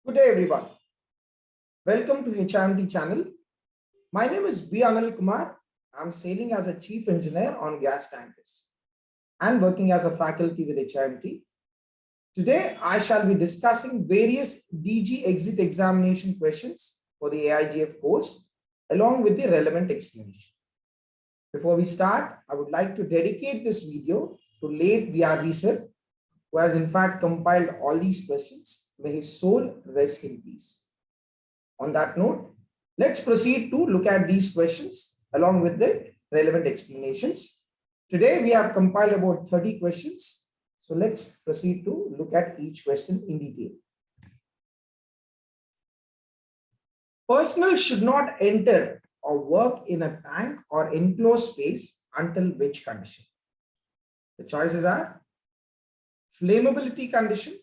Good day, everyone. Welcome to HIMT channel. My name is B Anil Kumar. I'm sailing as a chief engineer on gas tankers and working as a faculty with HIMT. Today, I shall be discussing various DG exit examination questions for the AIGF course along with the relevant explanation. Before we start, I would like to dedicate this video to late VR sir, who has in fact compiled all these questions. May his soul rest in peace. On that note, let's proceed to look at these questions along with the relevant explanations. Today, we have compiled about 30 questions. So let's proceed to look at each question in detail. Personnel should not enter or work in a tank or enclosed space until which condition? The choices are flammability condition,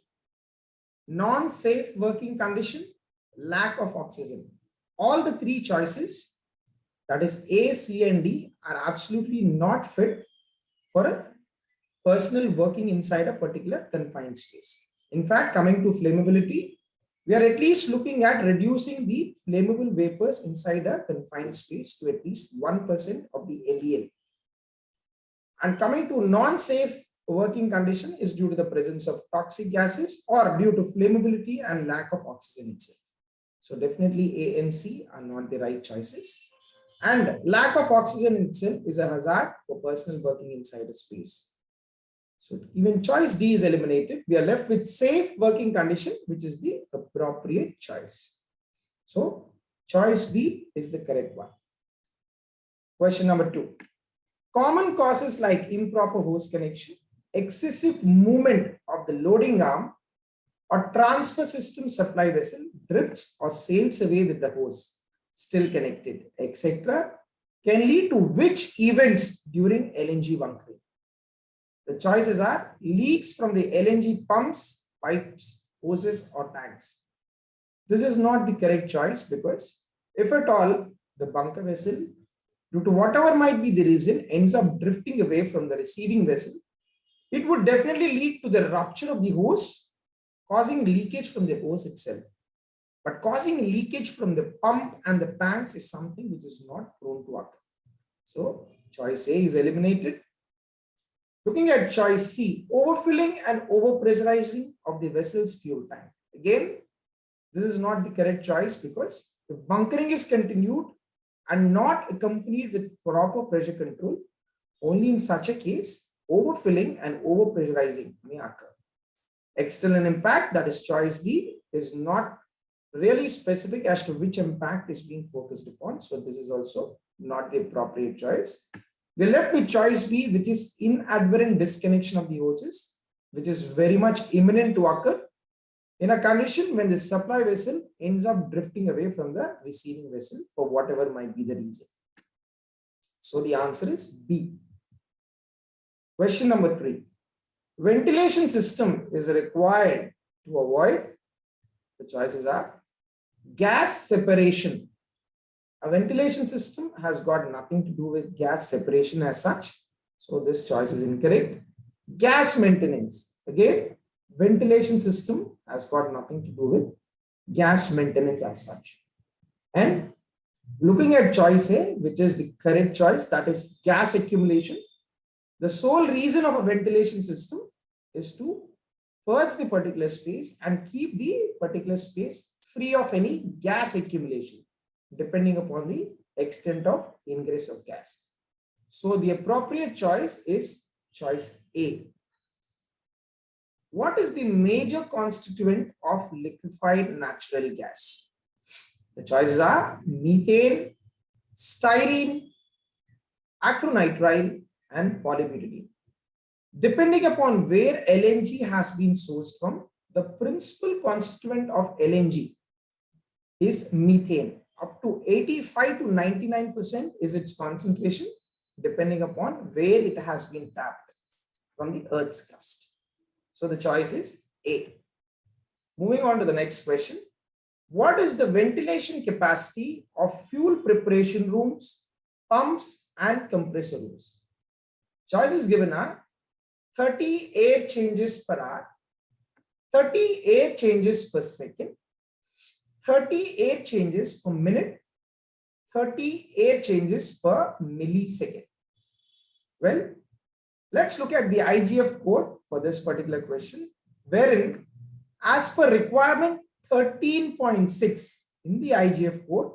non-safe working condition, lack of oxygen. All the three choices, that is A, C, and D, are absolutely not fit for a personnel working inside a particular confined space. In fact, coming to flammability, we are at least looking at reducing the flammable vapors inside a confined space to at least 1% of the LEL. And coming to non-safe working condition is due to the presence of toxic gases or due to flammability and lack of oxygen itself. So definitely A and C are not the right choices. And lack of oxygen itself is a hazard for personnel working inside a space. So even choice D is eliminated. We are left with safe working condition, which is the appropriate choice. So choice B is the correct one. Question number 2. Common causes like improper hose connection, excessive movement of the loading arm, or transfer system supply vessel drifts or sails away with the hose still connected, etc., can lead to which events during LNG bunkering? The choices are leaks from the LNG pumps, pipes, hoses, or tanks. This is not the correct choice because if at all the bunker vessel, due to whatever might be the reason, ends up drifting away from the receiving vessel, it would definitely lead to the rupture of the hose, causing leakage from the hose itself. But causing leakage from the pump and the tanks is something which is not prone to occur. So choice A is eliminated. Looking at choice C, overfilling and overpressurizing of the vessel's fuel tank. Again, this is not the correct choice because if bunkering is continued and not accompanied with proper pressure control, only in such a case, overfilling and overpressurizing may occur. External impact, that is choice D, is not really specific as to which impact is being focused upon. So this is also not the appropriate choice. We're left with choice B, which is inadvertent disconnection of the hoses, which is very much imminent to occur in a condition when the supply vessel ends up drifting away from the receiving vessel for whatever might be the reason. So the answer is B. Question number 3. Ventilation system is required to avoid, the choices are gas separation. A ventilation system has got nothing to do with gas separation as such. So this choice is incorrect. Gas maintenance. Again, ventilation system has got nothing to do with gas maintenance as such. And looking at choice A, which is the correct choice, that is gas accumulation. The sole reason of a ventilation system is to purge the particular space and keep the particular space free of any gas accumulation, depending upon the extent of ingress of gas. So the appropriate choice is choice A. What is the major constituent of liquefied natural gas? The choices are methane, styrene, acrylonitrile, and polybutadiene. Depending upon where LNG has been sourced from, the principal constituent of LNG is methane. Up to 85 to 99% is its concentration, depending upon where it has been tapped from the Earth's crust. So the choice is A. Moving on to the next question. What is the ventilation capacity of fuel preparation rooms, pumps, and compressor rooms? Choices given are 30 air changes per hour, 30 air changes per second, 30 air changes per minute, 30 air changes per millisecond. Well, let's look at the IGF code for this particular question, wherein as per requirement 13.6 in the IGF code,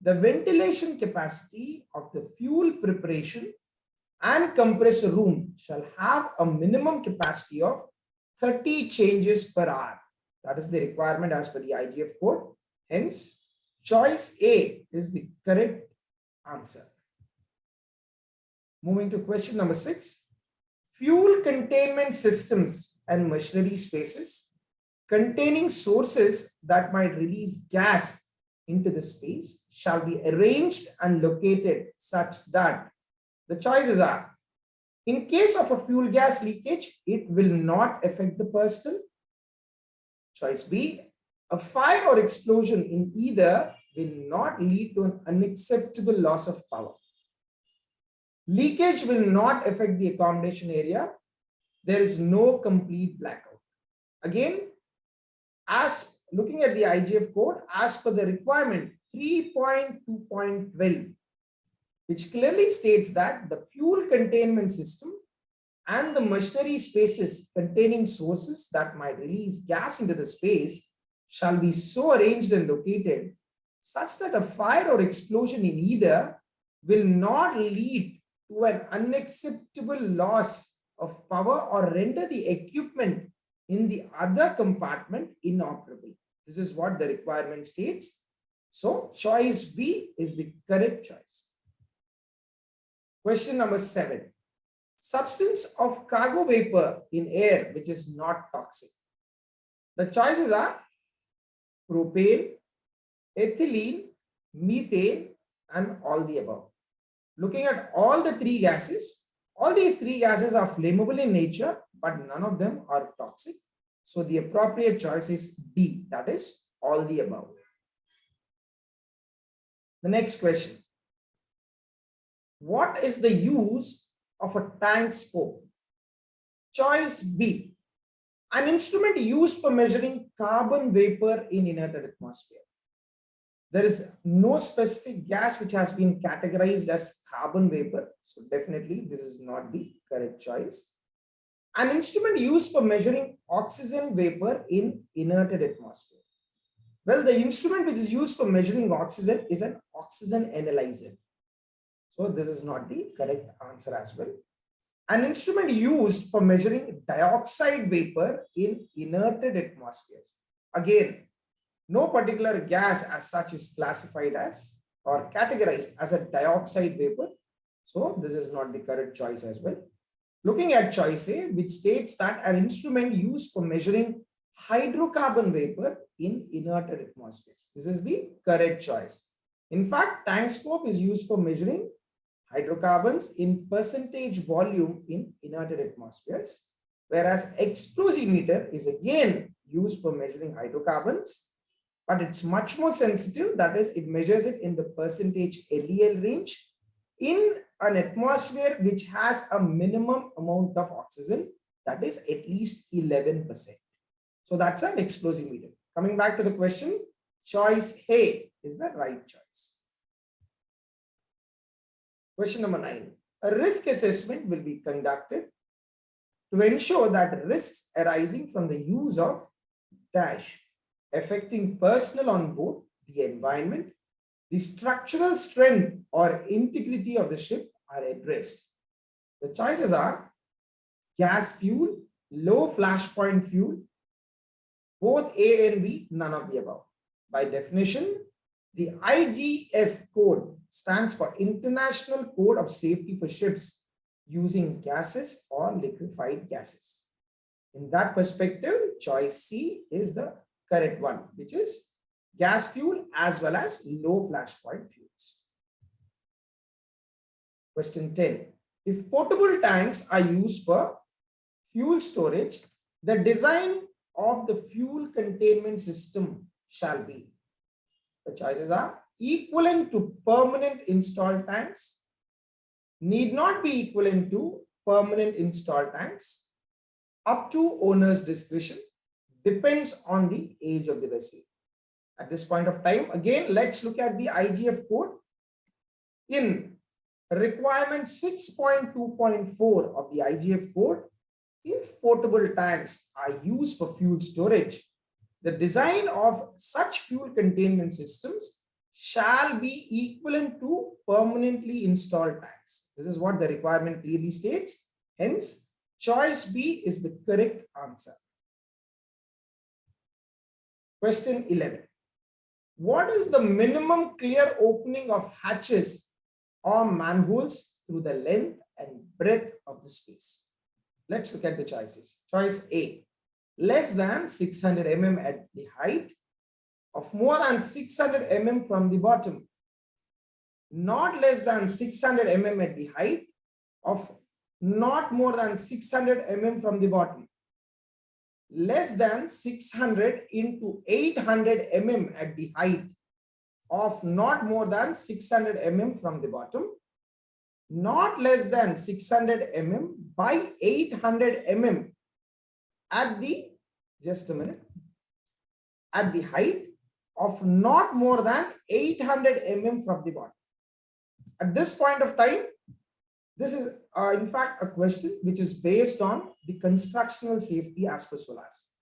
the ventilation capacity of the fuel preparation and compressor room shall have a minimum capacity of 30 changes per hour. That is the requirement as per the IGF code. Hence, choice A is the correct answer. Moving to question number 6. Fuel containment systems and machinery spaces containing sources that might release gas into the space shall be arranged and located such that the choices are: in case of a fuel gas leakage, it will not affect the personnel. Choice B, a fire or explosion in either will not lead to an unacceptable loss of power. Leakage will not affect the accommodation area. There is no complete blackout. Again, as looking at the IGF code, as per the requirement 3.2.12, which clearly states that the fuel containment system and the machinery spaces containing sources that might release gas into the space shall be so arranged and located such that a fire or explosion in either will not lead to an unacceptable loss of power or render the equipment in the other compartment inoperable. This is what the requirement states. So choice B is the correct choice. Question number 7. Substance of cargo vapor in air which is not toxic. The choices are propane, ethylene, methane, and all the above. Looking at all the three gases, all these three gases are flammable in nature, but none of them are toxic. So the appropriate choice is D, that is all the above. The next question. What is the use of a tankscope? Choice B, an instrument used for measuring carbon vapor in inert atmosphere. There is no specific gas which has been categorized as carbon vapor. So definitely this is not the correct choice. An instrument used for measuring oxygen vapor in inerted atmosphere. Well, the instrument which is used for measuring oxygen is an oxygen analyzer. So this is not the correct answer as well. An instrument used for measuring dioxide vapor in inerted atmospheres. Again, no particular gas as such is classified as or categorized as a dioxide vapor. So this is not the correct choice as well. Looking at choice A, which states that an instrument used for measuring hydrocarbon vapor in inerted atmospheres. This is the correct choice. In fact, tankscope is used for measuring hydrocarbons in percentage volume in inerted atmospheres, whereas explosimeter is again used for measuring hydrocarbons, but it's much more sensitive. That is, it measures it in the percentage LEL range in an atmosphere which has a minimum amount of oxygen, that is at least 11%. So that's an explosimeter. Coming back to the question, choice A is the right choice. Question number 9. A risk assessment will be conducted to ensure that risks arising from the use of dash affecting personnel on board, the environment, the structural strength or integrity of the ship are addressed. The choices are gas fuel, low flashpoint fuel, both A and B, none of the above. By definition, the IGF code stands for International Code of Safety for Ships using gases or liquefied gases. In that perspective, choice C is the correct one, which is gas fuel as well as low flashpoint fuels. Question 10. If portable tanks are used for fuel storage, the design of the fuel containment system shall be. The choices are equivalent to permanent installed tanks, need not be equivalent to permanent installed tanks, up to owner's discretion, depends on the age of the vessel. At this point of time, again, let's look at the IGF code. In requirement 6.2.4 of the IGF code, if portable tanks are used for fuel storage, the design of such fuel containment systems shall be equivalent to permanently installed tanks. This is what the requirement clearly states. Hence, choice B is the correct answer. Question 11. What is the minimum clear opening of hatches or manholes through the length and breadth of the space? Let's look at the choices. Choice A, less than 600 mm at the height, of more than 600 mm from the bottom, not less than 600 mm at the height, of not more than 600 mm from the bottom, less than 600 into 800 mm at the height, of not more than 600 mm from the bottom, not less than 600 mm by 800 mm at the, just a minute, at the height, of not more than 800 mm from the bottom. At this point of time, this is in fact a question which is based on the constructional safety as per SOLAS,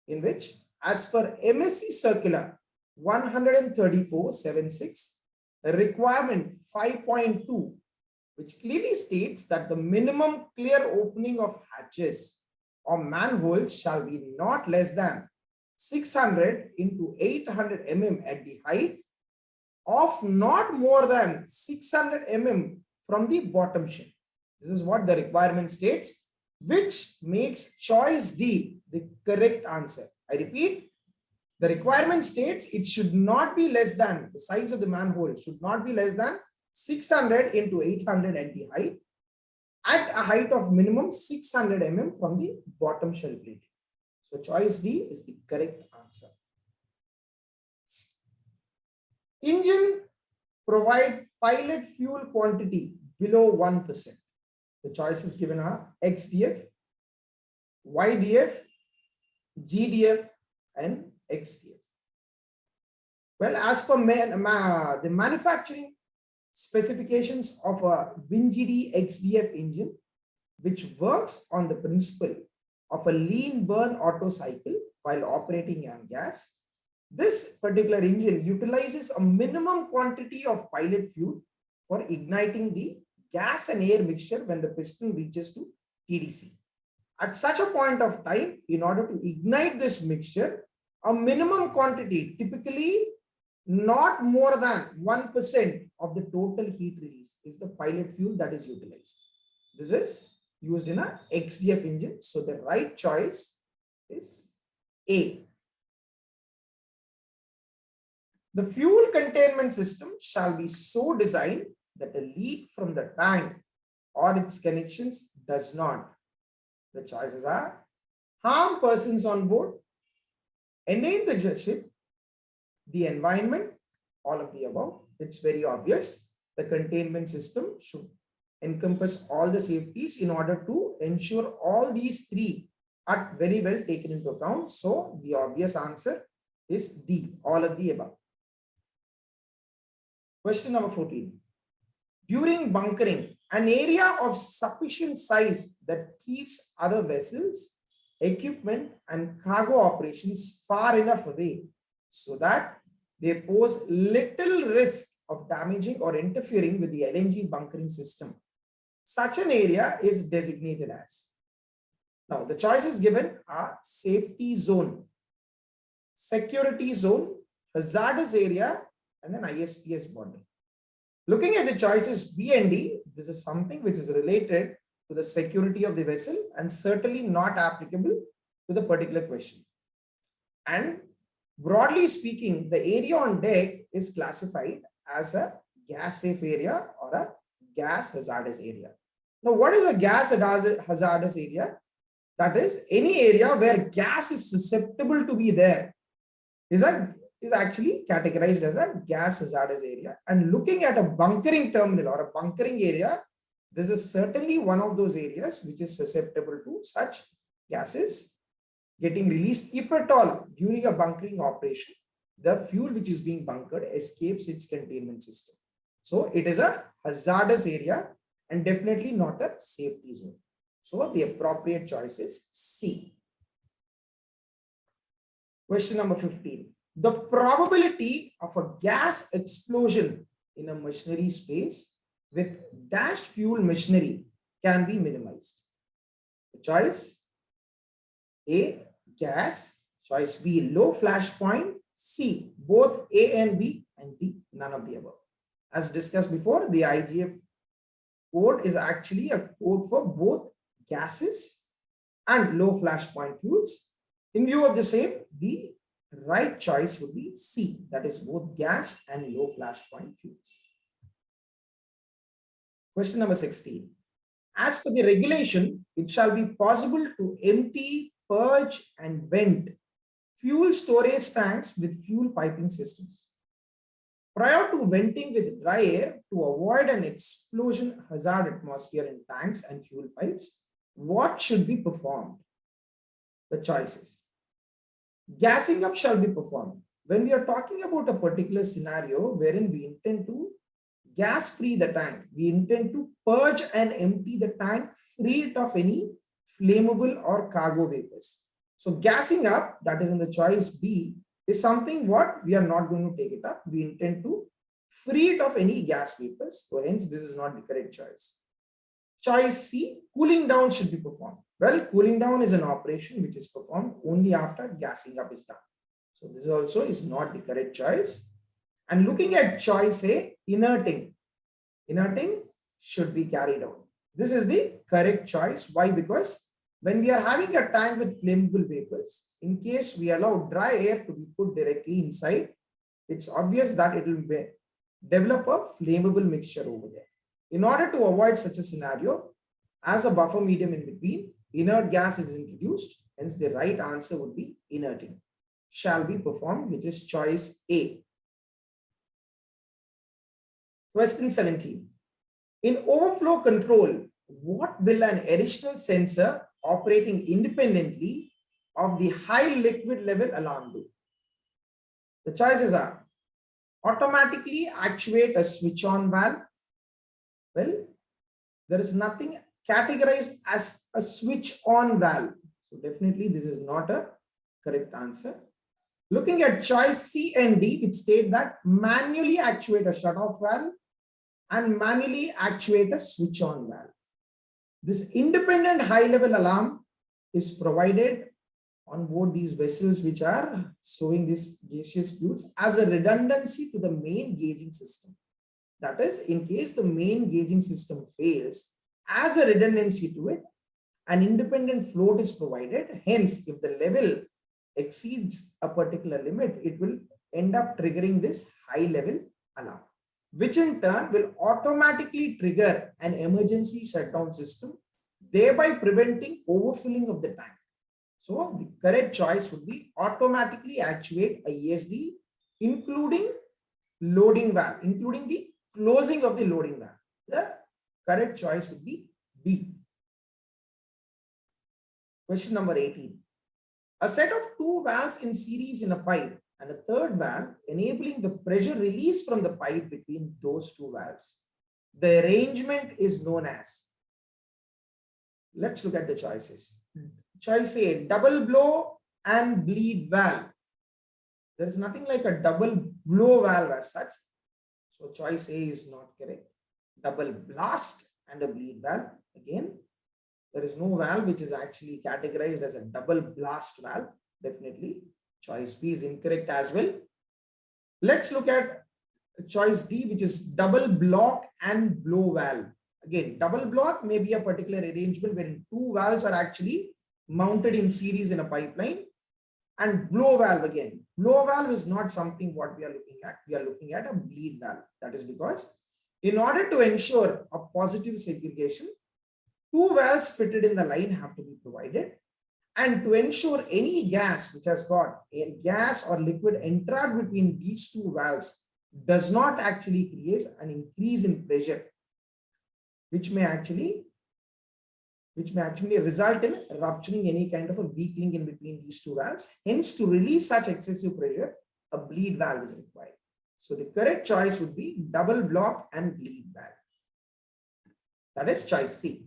in which as per MSc circular 134/76, requirement 5.2, which clearly states that the minimum clear opening of hatches or manholes shall be not less than 600 into 800 mm at the height, of not more than 600 mm from the bottom shelf. This is what the requirement states, which makes choice D the correct answer. I repeat, the requirement states it should not be less than, the size of the manhole should not be less than 600 into 800 at the height, at a height of minimum 600 mm from the bottom shell plating. So choice D is the correct answer. Engine provide pilot fuel quantity below 1%. The choices given are XDF, YDF, GDF, and XDF. Well, as per the manufacturing specifications of a WinGD XDF engine, which works on the principle of a lean burn Otto cycle while operating on gas, this particular engine utilizes a minimum quantity of pilot fuel for igniting the gas and air mixture when the piston reaches to TDC. At such a point of time, in order to ignite this mixture, a minimum quantity, typically not more than 1% of the total heat release, is the pilot fuel that is utilized. This is used in a XDF engine. So the right choice is A. The fuel containment system shall be so designed that a leak from the tank or its connections does not. The choices are harm persons on board, endanger the ship, the environment, all of the above. It's very obvious. The containment system should encompass all the safeties in order to ensure all these three are very well taken into account. So the obvious answer is D, all of the above. Question number 14. During bunkering, an area of sufficient size that keeps other vessels, equipment, and cargo operations far enough away so that they pose little risk of damaging or interfering with the LNG bunkering system. Such an area is designated as. Now, the choices given are safety zone, security zone, hazardous area, and then ISPS bonding. Looking at the choices B and D, this is something which is related to the security of the vessel and certainly not applicable to the particular question. And broadly speaking, the area on deck is classified as a gas safe area or a gas hazardous area. Now, what is a gas hazardous area? That is any area where gas is susceptible to be there is actually categorized as a gas hazardous area. And looking at a bunkering terminal or a bunkering area, this is certainly one of those areas which is susceptible to such gases getting released, if at all, during a bunkering operation. the fuel which is being bunkered escapes its containment system. So it is a hazardous area and definitely not a safety zone. So the appropriate choice is C. Question number 15. The probability of a gas explosion in a machinery space with dashed fuel machinery can be minimized. The choice A, gas. Choice B, low flash point. C, both A and B, and D, none of the above. As discussed before, the IGF code is actually a code for both gases and low flash point fuels. In view of the same, the right choice would be C, that is both gas and low flash point fuels. Question number 16. As per the regulation, it shall be possible to empty, purge, and vent fuel storage tanks with fuel piping systems. Prior to venting with dry air to avoid an explosion hazard atmosphere in tanks and fuel pipes, what should be performed? The choices. Gassing up shall be performed. When we are talking about a particular scenario wherein we intend to gas free the tank, we intend to purge and empty the tank, free it of any flammable or cargo vapors. So gassing up, that is in the choice B, is something what we are not going to take it up. We intend to free it of any gas vapors. So hence this is not the correct choice. Choice C, cooling down should be performed. Well, cooling down is an operation which is performed only after gassing up is done. So this also is not the correct choice. And looking at choice A, inerting. Inerting should be carried out. This is the correct choice. Why? Because when we are having a tank with flammable vapors, in case we allow dry air to be put directly inside, it's obvious that it will develop a flammable mixture over there. In order to avoid such a scenario, as a buffer medium in between, inert gas is introduced. Hence, the right answer would be inerting. Shall be performed, which is choice A. Question 17. In overflow control, what will an additional sensor operating independently of the high liquid level alarm do? The choices are automatically actuate a switch on valve. Well, there is nothing categorized as a switch on valve. So definitely this is not a correct answer. Looking at choice C and D, which state that manually actuate a shut-off valve and manually actuate a switch on valve. This independent high-level alarm is provided on board these vessels which are stowing these gaseous fluids as a redundancy to the main gauging system. That is, in case the main gauging system fails, as a redundancy to it, an independent float is provided. Hence, if the level exceeds a particular limit, it will end up triggering this high-level alarm, which in turn will automatically trigger an emergency shutdown system, thereby preventing overfilling of the tank. So the correct choice would be automatically actuate a ESD, including loading valve, including the closing of the loading valve. The correct choice would be D. Question number 18. A set of two valves in series in a pipe and a third valve enabling the pressure release from the pipe between those two valves. The arrangement is known as. Let's look at the choices. Choice A, double blow and bleed valve. There is nothing like a double blow valve as such. So choice A is not correct. Double blast and a bleed valve. Again, there is no valve which is actually categorized as a double blast valve. Definitely. Choice B is incorrect as well. Let's look at choice D, which is double block and blow valve. Again, double block may be a particular arrangement wherein two valves are actually mounted in series in a pipeline. And blow valve again. Blow valve is not something what we are looking at. We are looking at a bleed valve. That is because in order to ensure a positive segregation, two valves fitted in the line have to be provided. And to ensure any gas which has got a gas or liquid entered between these two valves does not actually create an increase in pressure, which may actually result in rupturing any kind of a weak link in between these two valves. Hence, to release such excessive pressure, a bleed valve is required. So the correct choice would be double block and bleed valve. That is choice C.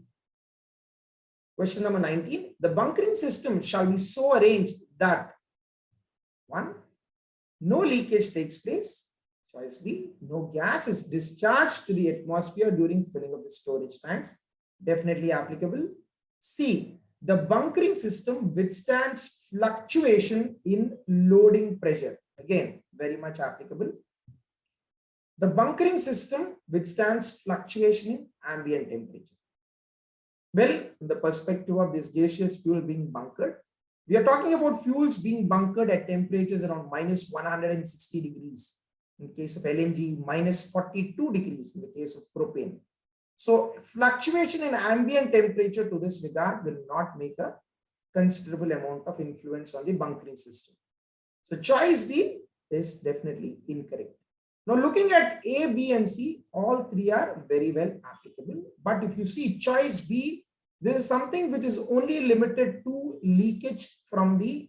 Question number 19. The bunkering system shall be so arranged that 1. No leakage takes place. Choice B. No gas is discharged to the atmosphere during filling of the storage tanks. Definitely applicable. C. The bunkering system withstands fluctuation in loading pressure. Again, very much applicable. The bunkering system withstands fluctuation in ambient temperature. Well, in the perspective of this gaseous fuel being bunkered, we are talking about fuels being bunkered at temperatures around minus 160 degrees. In case of LNG, minus 42 degrees in the case of propane. So fluctuation in ambient temperature to this regard will not make a considerable amount of influence on the bunkering system. So choice D is definitely incorrect. Now looking at A, B and C, all three are very well applicable. But if you see choice B, this is something which is only limited to leakage from the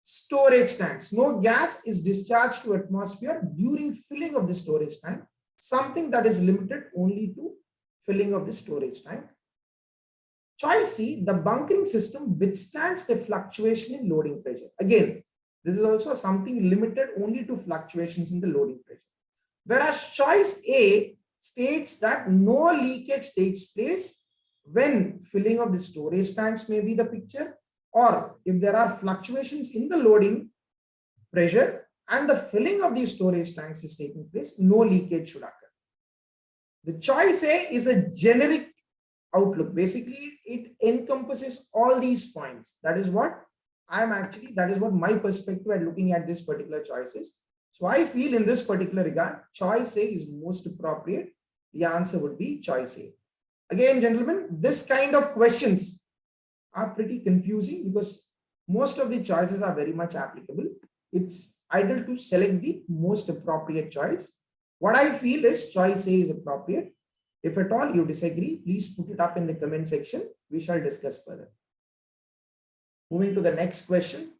storage tanks. No gas is discharged to atmosphere during filling of the storage tank. Something that is limited only to filling of the storage tank. Choice C, the bunkering system withstands the fluctuation in loading pressure. Again, this is also something limited only to fluctuations in the loading pressure. Whereas choice A states that no leakage takes place when filling of the storage tanks may be the picture, or if there are fluctuations in the loading pressure and the filling of these storage tanks is taking place, no leakage should occur. The choice A is a generic outlook. Basically, it encompasses all these points. That is what my perspective at looking at this particular choice is. So I feel in this particular regard, choice A is most appropriate. The answer would be choice A. Again, gentlemen, this kind of questions are pretty confusing because most of the choices are very much applicable. It's ideal to select the most appropriate choice. What I feel is choice A is appropriate. If at all you disagree, please put it up in the comment section. We shall discuss further. Moving to the next question.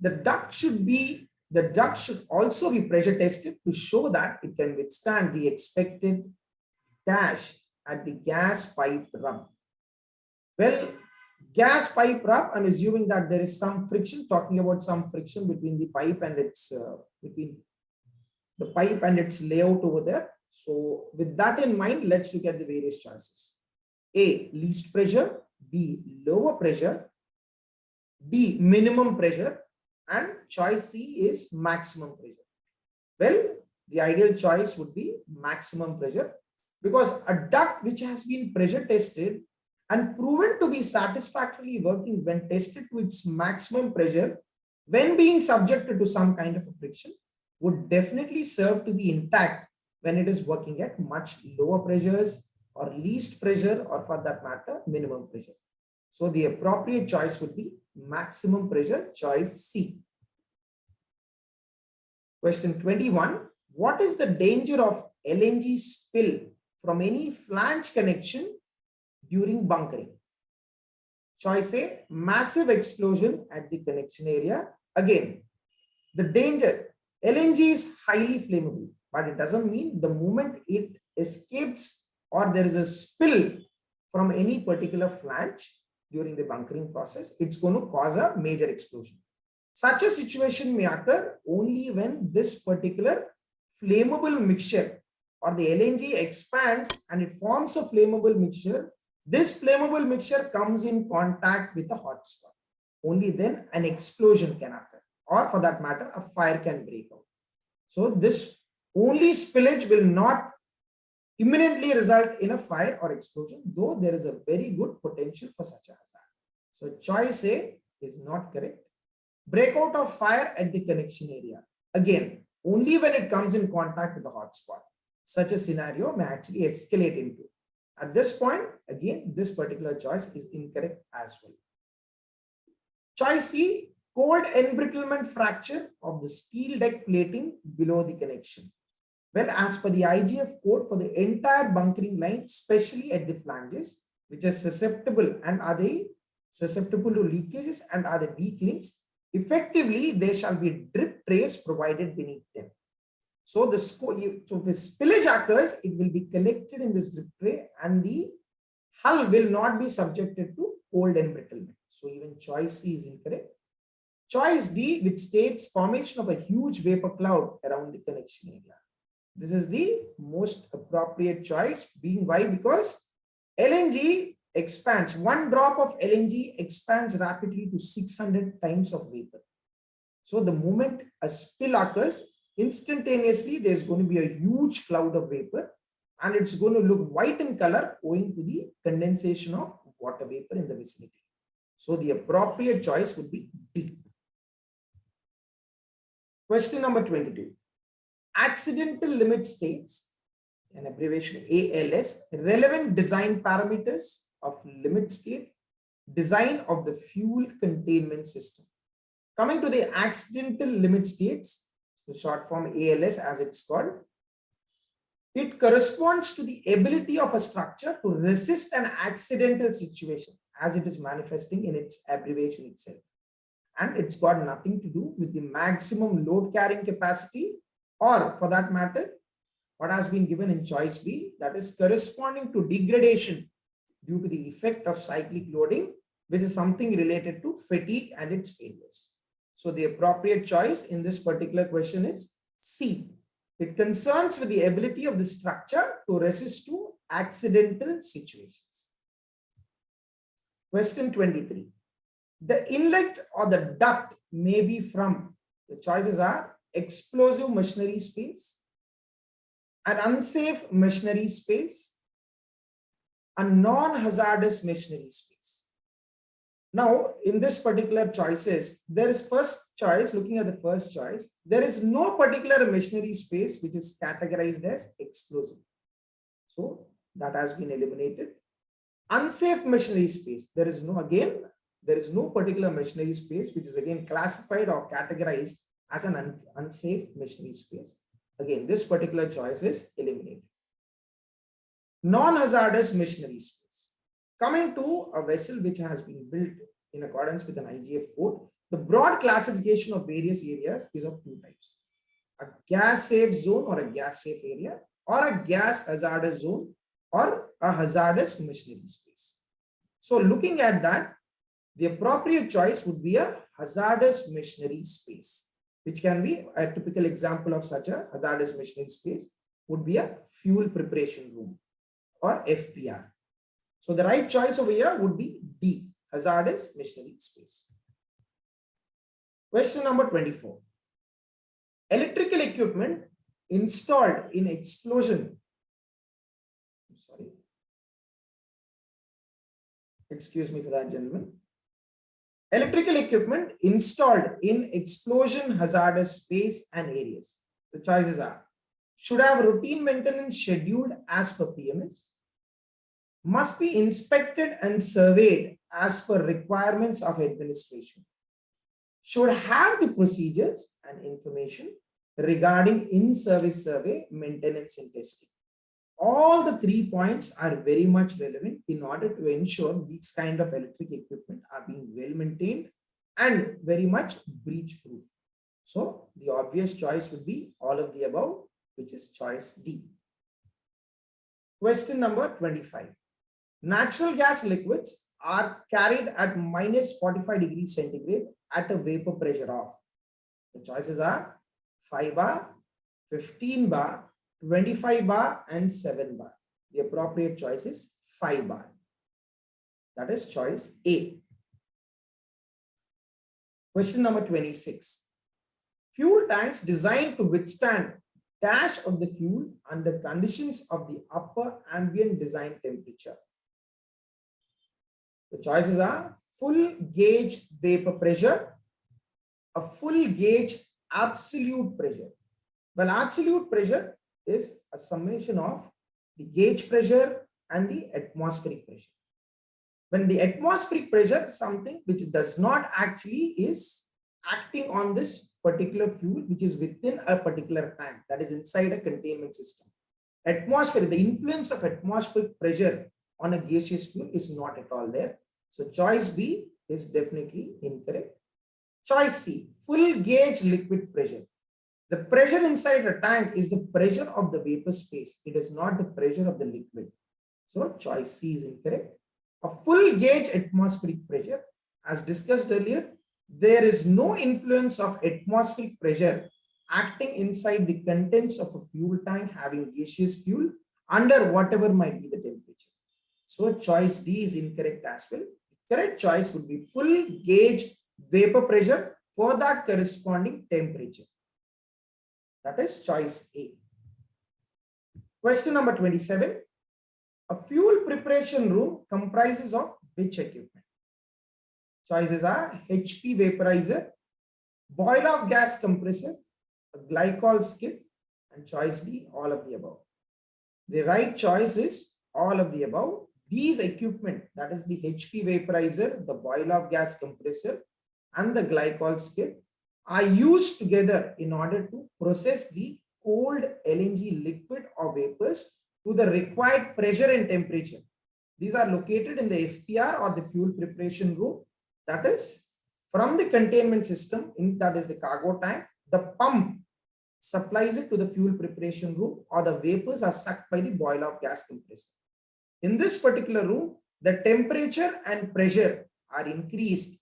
The duct should also be pressure tested to show that it can withstand the expected dash at the gas pipe rub. Well, gas pipe rub, I'm assuming that there is some friction, talking about some friction between the pipe and its layout over there. So with that in mind, let's look at the various choices. A, least pressure. B, lower pressure. D, minimum pressure. And choice C is maximum pressure. Well, the ideal choice would be maximum pressure, because a duct which has been pressure tested and proven to be satisfactorily working when tested to its maximum pressure, when being subjected to some kind of a friction, would definitely serve to be intact when it is working at much lower pressures or least pressure, or for that matter, minimum pressure. So the appropriate choice would be maximum pressure, choice C. Question 21. What is the danger of LNG spill from any flange connection during bunkering? Choice A, massive explosion at the connection area. Again, the danger, LNG is highly flammable, but it doesn't mean the moment it escapes or there is a spill from any particular flange during the bunkering process, it's going to cause a major explosion. Such a situation may occur only when this particular flammable mixture or the LNG expands and it forms a flammable mixture. This flammable mixture comes in contact with a hot spot. Only then an explosion can occur, or for that matter, a fire can break out. So this only spillage will not imminently result in a fire or explosion, though there is a very good potential for such a hazard. So choice A is not correct. Breakout of fire at the connection area. Again, only when it comes in contact with the hot spot. Such a scenario may actually escalate into. At this point, again, this particular choice is incorrect as well. Choice C, cold embrittlement fracture of the steel deck plating below the connection. Well, as per the IGF code for the entire bunkering line, especially at the flanges, which is susceptible, and are they susceptible to leakages and are the weak links, Effectively, there shall be drip trays provided beneath them. So the so if spillage occurs, it will be collected in this drip tray and the hull will not be subjected to cold embrittlement. So even choice C is incorrect. Choice D, which states formation of a huge vapor cloud around the connection area. This is the most appropriate choice, being why? Because LNG expands, one drop of LNG expands rapidly to 600 times of vapor. So the moment a spill occurs, instantaneously there's going to be a huge cloud of vapor and it's going to look white in color owing to the condensation of water vapor in the vicinity. So the appropriate choice would be D. Question number 22. Accidental limit states, an abbreviation ALS, relevant design parameters of limit state, design of the fuel containment system. Coming to the accidental limit states, the short form ALS as it's called, it corresponds to the ability of a structure to resist an accidental situation as it is manifesting in its abbreviation itself. And it's got nothing to do with the maximum load carrying capacity, or for that matter, what has been given in choice B, that is corresponding to degradation due to the effect of cyclic loading, which is something related to fatigue and its failures. So the appropriate choice in this particular question is C. It concerns with the ability of the structure to resist to accidental situations. Question 23. The inlet or the duct may be from, the choices are explosive machinery space, an unsafe machinery space, a non-hazardous machinery space. Now, in this particular choices, there is first choice, looking at the first choice, there is no particular machinery space which is categorized as explosive. So that has been eliminated. Unsafe machinery space, there is no, again, there is no particular machinery space which is again classified or categorized as an unsafe machinery space. Again, this particular choice is eliminated. Non-hazardous machinery space. Coming to a vessel which has been built in accordance with an IGF code, the broad classification of various areas is of two types: a gas safe zone or a gas safe area, or a gas hazardous zone or a hazardous machinery space. So looking at that, the appropriate choice would be a hazardous machinery space, which can be a typical example of such a hazardous machinery space would be a fuel preparation room or FPR. So the right choice over here would be D, hazardous machinery space. Question number 24. Electrical equipment installed in explosion. Excuse me for that, gentlemen. Electrical equipment installed in explosion hazardous space and areas. The choices are: should have routine maintenance scheduled as per PMS, must be inspected and surveyed as per requirements of administration, should have the procedures and information regarding in-service survey, maintenance and testing. All the 3 points are very much relevant in order to ensure these kind of electric equipment are being well maintained and very much breach proof. So the obvious choice would be all of the above, which is choice D. Question number 25. Natural gas liquids are carried at minus 45 degrees centigrade at a vapor pressure of. The choices are 5 bar, 15 bar, 25 bar and 7 bar. The appropriate choice is 5 bar. That is choice A. Question number 26. Fuel tanks designed to withstand dash of the fuel under conditions of the upper ambient design temperature. The choices are full gauge vapor pressure, a full gauge absolute pressure. Well, absolute pressure is a summation of the gauge pressure and the atmospheric pressure. When the atmospheric pressure is something which does not actually is acting on this particular fuel which is within a particular tank, that is inside a containment system. Atmosphere, the influence of atmospheric pressure on a gaseous fuel is not at all there. So choice B is definitely incorrect. Choice C, full gauge liquid pressure. The pressure inside a tank is the pressure of the vapor space. It is not the pressure of the liquid. So choice C is incorrect. A full gauge atmospheric pressure, as discussed earlier, there is no influence of atmospheric pressure acting inside the contents of a fuel tank having gaseous fuel under whatever might be the temperature. So choice D is incorrect as well. The correct choice would be full gauge vapor pressure for that corresponding temperature. That is choice A. Question number 27. A fuel preparation room comprises of which equipment? Choices are HP vaporizer, boil off gas compressor, a glycol skid, and choice D, all of the above. The right choice is all of the above. These equipment, that is the HP vaporizer, the boil off gas compressor, and the glycol skid, are used together in order to process the cold LNG liquid or vapors to the required pressure and temperature. These are located in the FPR or the fuel preparation room. That is from the containment system, that is the cargo tank, the pump supplies it to the fuel preparation room, or the vapors are sucked by the boil off gas compressor. In this particular room, the temperature and pressure are increased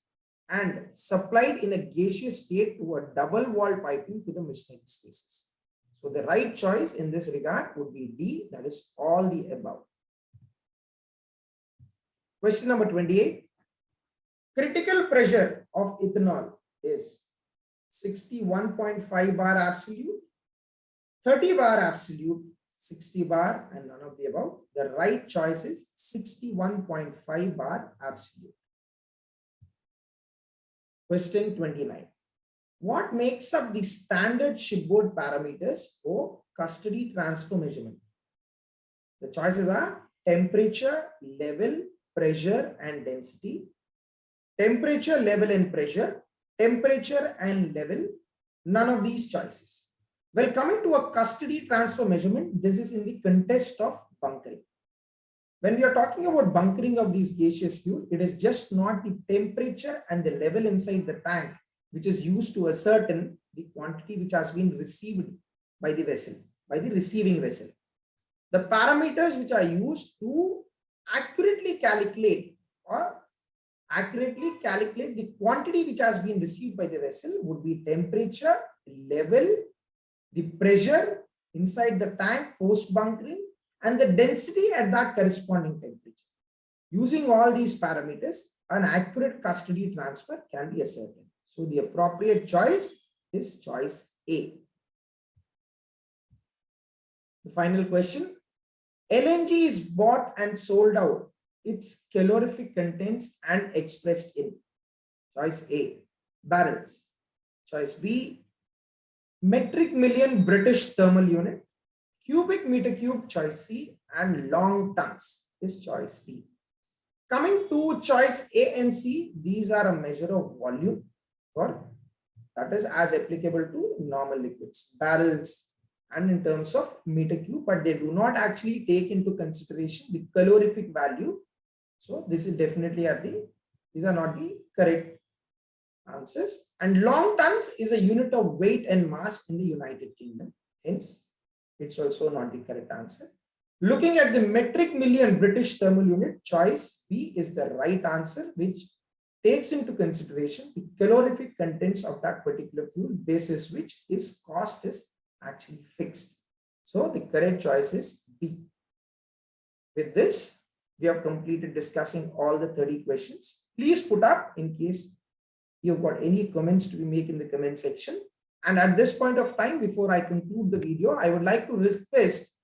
and supplied in a gaseous state to a double wall piping to the machinery spaces. So the right choice in this regard would be D, that is all the above. Question number 28. Critical pressure of ethanol is 61.5 bar absolute, 30 bar absolute, 60 bar, and none of the above. The right choice is 61.5 bar absolute. Question 29. What makes up the standard shipboard parameters for custody transfer measurement? The choices are temperature, level, pressure, and density. Temperature, level, and pressure. Temperature and level. None of these choices. Well, coming to a custody transfer measurement, this is in the context of bunkering. When we are talking about bunkering of these gaseous fuel, it is just not the temperature and the level inside the tank which is used to ascertain the quantity which has been received by the vessel, by the receiving vessel. The parameters which are used to accurately calculate the quantity which has been received by the vessel would be temperature, level, the pressure inside the tank post bunkering, and the density at that corresponding temperature. Using all these parameters, an accurate custody transfer can be ascertained. So the appropriate choice is choice A. The final question. LNG is bought and sold out. Its calorific contents and expressed in. Choice A, barrels. Choice B, metric million British thermal unit. Cubic meter cube, choice C, and long tons is choice D. Coming to choice A and C, these are a measure of volume for that is as applicable to normal liquids, barrels, and in terms of meter cube, but they do not actually take into consideration the calorific value. So this is definitely these are not the correct answers. And long tons is a unit of weight and mass in the United Kingdom. Hence, it's also not the correct answer. Looking at the metric million British thermal unit, choice B is the right answer, which takes into consideration the calorific contents of that particular fuel, basis which its cost is actually fixed. So the correct choice is B. With this, we have completed discussing all the 30 questions. Please put up in case you've got any comments to be made in the comment section. And at this point of time, before I conclude the video, I would like to request,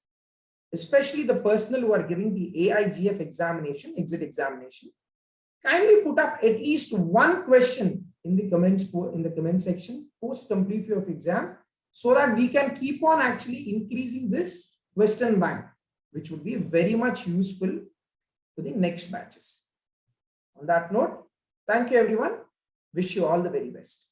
especially the personnel who are giving the AIGF examination, exit examination, kindly put up at least one question in the comment section post complete of exam, so that we can keep on actually increasing this question bank, which would be very much useful to the next batches. On that note, thank you everyone. Wish you all the very best.